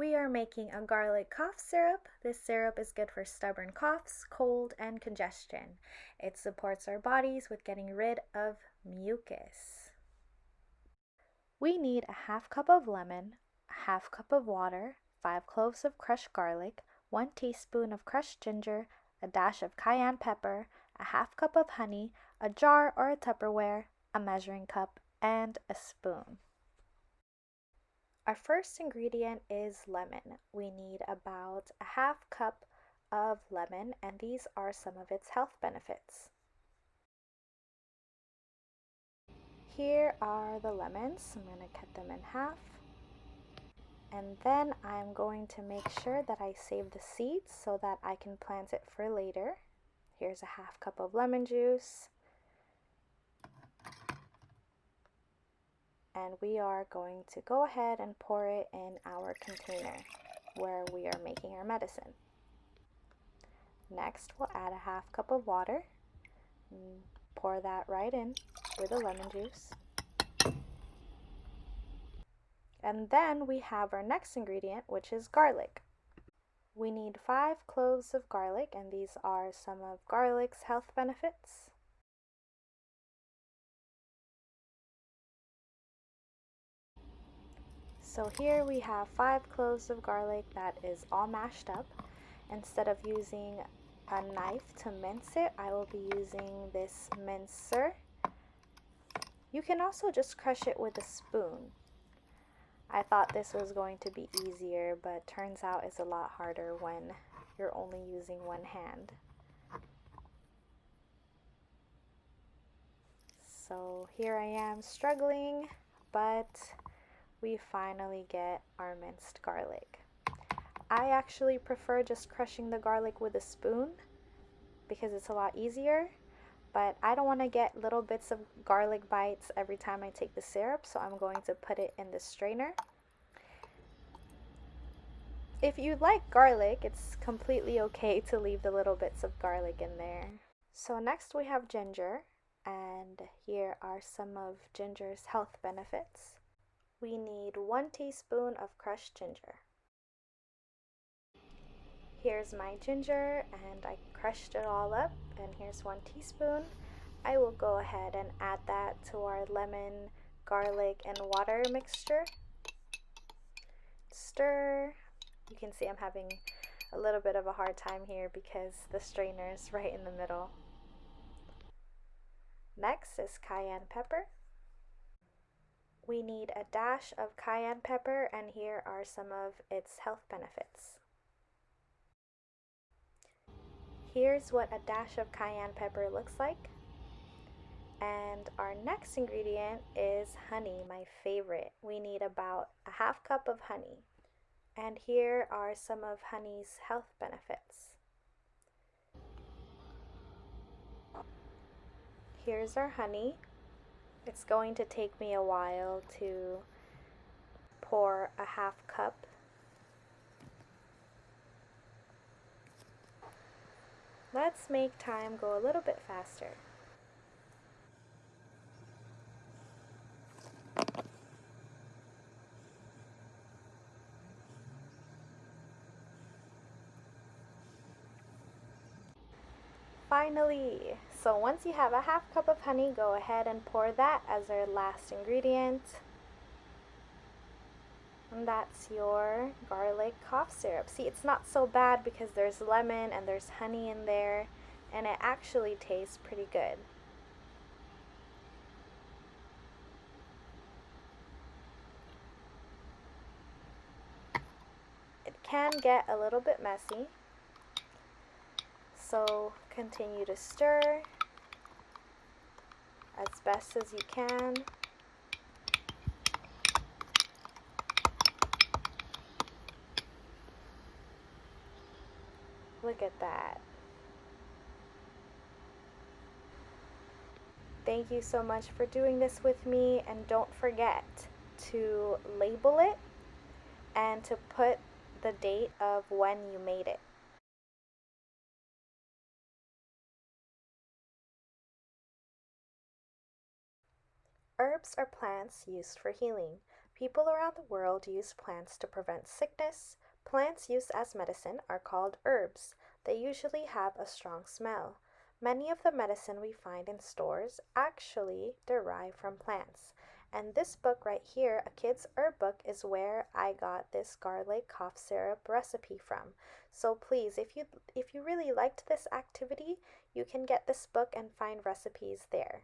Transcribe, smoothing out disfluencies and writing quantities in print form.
We are making a garlic cough syrup. This syrup is good for stubborn coughs, cold, and congestion. It supports our bodies with getting rid of mucus. We need a half cup of lemon, a half cup of water, 5 cloves of crushed garlic, 1 teaspoon of crushed ginger, a dash of cayenne pepper, a half cup of honey, a jar or a Tupperware, a measuring cup, and a spoon. Our first ingredient is lemon. We need about a half cup of lemon, and these are some of its health benefits. Here are the lemons. I'm going to cut them in half. And then I'm going to make sure that I save the seeds so that I can plant it for later. Here's a half cup of lemon juice. And we are going to go ahead and pour it in our container where we are making our medicine. Next, we'll add a half cup of water. Pour that right in with the lemon juice. And then we have our next ingredient, which is garlic. We need 5 cloves of garlic, and these are some of garlic's health benefits. So here we have 5 cloves of garlic that is all mashed up. Instead of using a knife to mince it, I will be using this mincer. You can also just crush it with a spoon. I thought this was going to be easier, but turns out it's a lot harder when you're only using one hand. So here I am struggling, but we finally get our minced garlic. I actually prefer just crushing the garlic with a spoon because it's a lot easier, but I don't want to get little bits of garlic bites every time I take the syrup, so I'm going to put it in the strainer. If you like garlic, it's completely okay to leave the little bits of garlic in there. So next we have ginger, and here are some of ginger's health benefits. We need 1 teaspoon of crushed ginger. Here's my ginger, and I crushed it all up, and here's 1 teaspoon. I will go ahead and add that to our lemon, garlic, and water mixture. Stir. You can see I'm having a little bit of a hard time here because the strainer is right in the middle. Next is cayenne pepper. We need a dash of cayenne pepper, and here are some of its health benefits. Here's what a dash of cayenne pepper looks like. And our next ingredient is honey, my favorite. We need about a half cup of honey. And here are some of honey's health benefits. Here's our honey. It's going to take me a while to pour a half cup. Let's make time go a little bit faster. Finally, so once you have a half cup of honey, go ahead and pour that as our last ingredient. And that's your garlic cough syrup. See, it's not so bad because there's lemon and there's honey in there, and it actually tastes pretty good. It can get a little bit messy, so continue to stir as best as you can. Look at that. Thank you so much for doing this with me, and don't forget to label it and to put the date of when you made it. Herbs are plants used for healing. People around the world use plants to prevent sickness. Plants used as medicine are called herbs. They usually have a strong smell. Many of the medicine we find in stores actually derive from plants. And this book right here, A Kid's Herb Book, is where I got this garlic cough syrup recipe from. So please, if you really liked this activity, you can get this book and find recipes there.